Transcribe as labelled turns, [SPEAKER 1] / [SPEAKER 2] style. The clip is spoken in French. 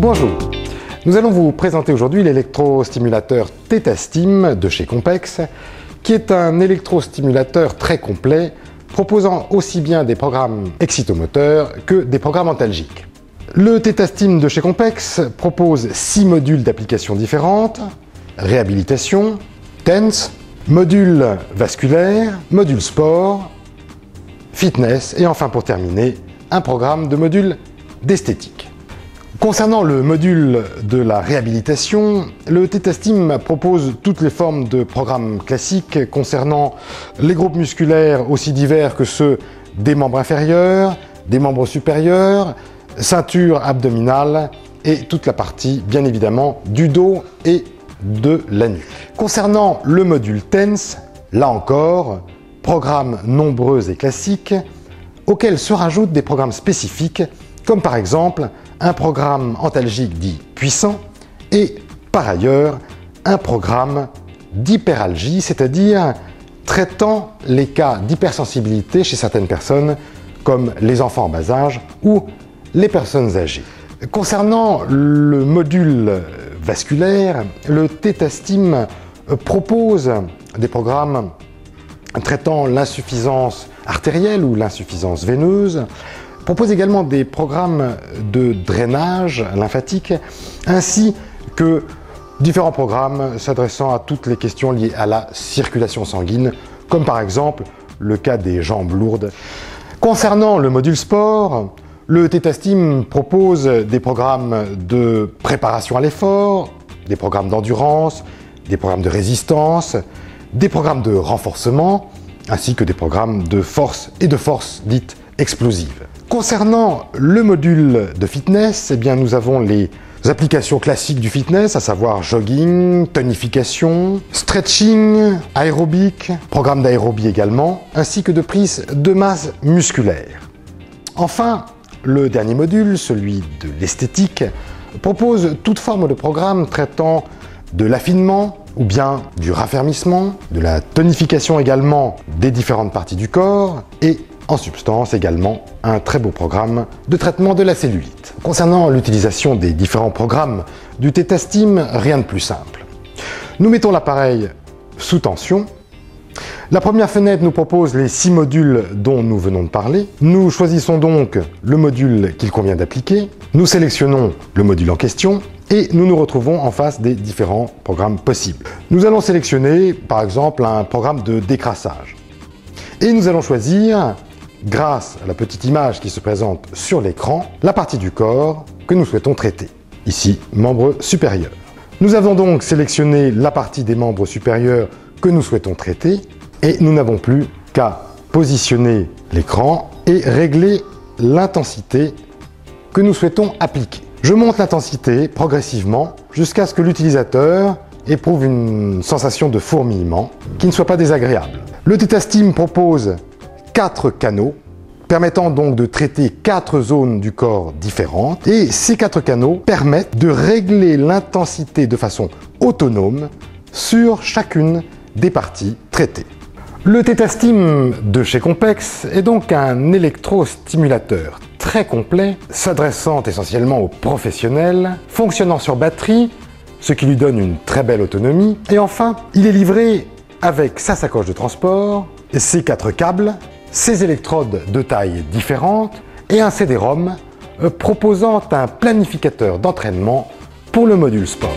[SPEAKER 1] Bonjour, nous allons vous présenter aujourd'hui l'électrostimulateur ThetaStim de chez Compex, qui est un électrostimulateur très complet, proposant aussi bien des programmes excitomoteurs que des programmes antalgiques. Le ThetaStim de chez Compex propose 6 modules d'applications différentes: réhabilitation, TENS, module vasculaire, module sport, fitness et enfin pour terminer, un programme de module d'esthétique. Concernant le module de la réhabilitation, le ThetaStim propose toutes les formes de programmes classiques concernant les groupes musculaires aussi divers que ceux des membres inférieurs, des membres supérieurs, ceinture abdominale et toute la partie bien évidemment du dos et de la nuque. Concernant le module TENS, là encore, programmes nombreux et classiques auxquels se rajoutent des programmes spécifiques comme par exemple un programme antalgique dit puissant et par ailleurs un programme d'hyperalgie, c'est-à-dire traitant les cas d'hypersensibilité chez certaines personnes comme les enfants en bas âge ou les personnes âgées. Concernant le module vasculaire, le ThetaStim propose des programmes traitant l'insuffisance artérielle ou l'insuffisance veineuse, propose également des programmes de drainage lymphatique, ainsi que différents programmes s'adressant à toutes les questions liées à la circulation sanguine, comme par exemple le cas des jambes lourdes. Concernant le module sport, le ThetaStim propose des programmes de préparation à l'effort, des programmes d'endurance, des programmes de résistance, des programmes de renforcement, ainsi que des programmes de force et de force dites explosives. Concernant le module de fitness, eh bien nous avons les applications classiques du fitness, à savoir jogging, tonification, stretching, aérobic, programme d'aérobie également, ainsi que de prise de masse musculaire. Enfin, le dernier module, celui de l'esthétique, propose toute forme de programme traitant de l'affinement ou bien du raffermissement, de la tonification également des différentes parties du corps et en substance également un très beau programme de traitement de la cellulite. Concernant l'utilisation des différents programmes du ThetaStim, rien de plus simple. Nous mettons l'appareil sous tension. La première fenêtre nous propose les 6 modules dont nous venons de parler. Nous choisissons donc le module qu'il convient d'appliquer. Nous sélectionnons le module en question et nous nous retrouvons en face des différents programmes possibles. Nous allons sélectionner par exemple un programme de décrassage. Et nous allons choisir, grâce à la petite image qui se présente sur l'écran, la partie du corps que nous souhaitons traiter. Ici, membre supérieur. Nous avons donc sélectionné la partie des membres supérieurs que nous souhaitons traiter et nous n'avons plus qu'à positionner l'écran et régler l'intensité que nous souhaitons appliquer. Je monte l'intensité progressivement jusqu'à ce que l'utilisateur éprouve une sensation de fourmillement qui ne soit pas désagréable. Le ThetaStim propose 4 canaux permettant donc de traiter 4 zones du corps différentes et ces 4 canaux permettent de régler l'intensité de façon autonome sur chacune des parties traitées. Le ThetaStim de chez Compex est donc un électrostimulateur très complet, s'adressant essentiellement aux professionnels, fonctionnant sur batterie, ce qui lui donne une très belle autonomie. Et enfin, il est livré avec sa sacoche de transport, ses 4 câbles, ses électrodes de taille différentes et un CD-ROM proposant un planificateur d'entraînement pour le module sport.